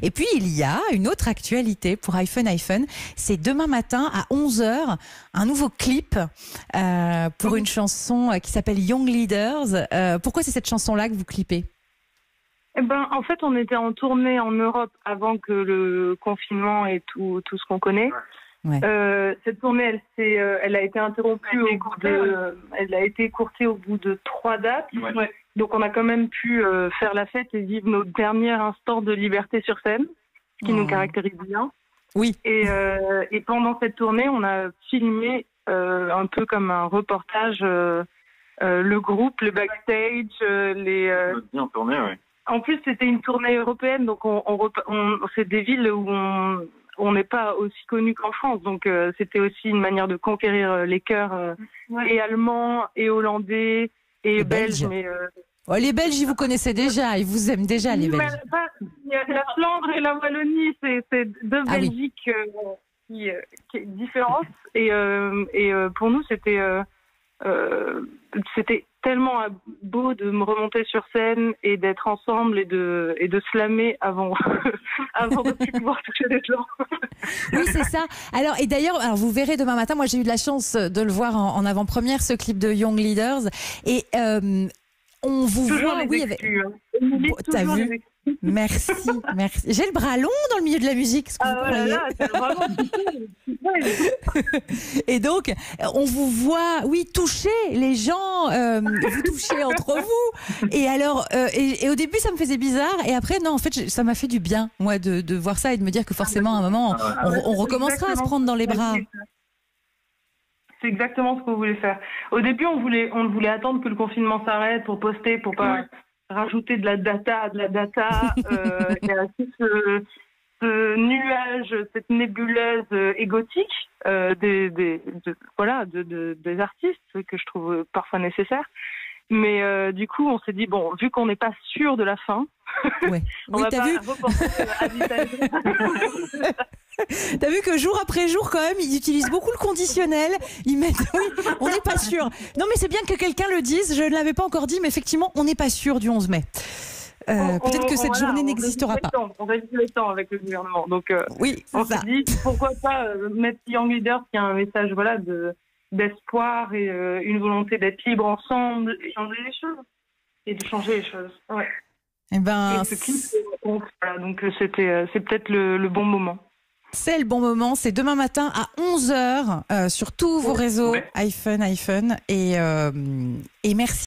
Et puis, il y a une autre actualité pour iPhone. C'est demain matin à 11 h, un nouveau clip pour une chanson qui s'appelle Young Leaders. Pourquoi c'est cette chanson-là que vous clippez ? En fait, on était en tournée en Europe avant que le confinement et tout ce qu'on connaît. Ouais. Cette tournée, elle a été interrompue elle a été écourtée au bout de 3 dates. Ouais. Donc, on a quand même pu faire la fête et vivre nos derniers instants de liberté sur scène, ce qui nous caractérise bien. Oui. Et pendant cette tournée, on a filmé un peu comme un reportage le groupe, le backstage, bien tourné, ouais. En plus, c'était une tournée européenne, donc c'est des villes où on n'est pas aussi connu qu'en France. Donc, c'était aussi une manière de conquérir les cœurs et allemands, et hollandais, et belges. Les Belges, ils vous connaissaient déjà, ils vous aiment déjà, les Belges. La Flandre et la Wallonie, c'est deux Belgiques qui différentes. Et pour nous, c'était tellement beau de me remonter sur scène et d'être ensemble et de slammer avant de pouvoir toucher des gens. Oui, c'est ça. Alors d'ailleurs, vous verrez demain matin, moi j'ai eu de la chance de le voir en avant-première, ce clip de Young Leaders. Et on vous toujours voit, oui, avec... T'as vu ? Merci. J'ai le bras long dans le milieu de la musique, ce que vous croyez. Et donc, on vous voit, toucher les gens, vous touchez entre vous. Et alors, et au début, ça me faisait bizarre. Et après, non, en fait, ça m'a fait du bien, moi, de voir ça et de me dire que forcément, à un moment, on recommencera à se prendre dans les bras. C'est exactement ce qu'on voulait faire. Au début, on voulait attendre que le confinement s'arrête pour poster, pour pas rajouter de la data. Il y a aussi ce nuage, cette nébuleuse égotique des artistes que je trouve parfois nécessaire. Mais du coup, on s'est dit, bon, vu qu'on n'est pas sûr de la fin, on va pas reporter à vitesse. T'as vu que jour après jour, quand même, ils utilisent beaucoup le conditionnel. Ils mettent, on n'est pas sûr. Non, mais c'est bien que quelqu'un le dise. Je ne l'avais pas encore dit, mais effectivement, on n'est pas sûr du 11 mai. Peut-être que cette journée n'existera pas. On réduit le temps avec le gouvernement. Donc, on s'est ça. dit, pourquoi pas mettre Young Leaders, qui a un message d'espoir et une volonté d'être libre ensemble et changer les choses. Et de changer les choses. Ouais. Et ce clip, donc c'est peut-être le bon moment. C'est le bon moment, c'est demain matin à 11 h sur tous vos réseaux iPhone et merci.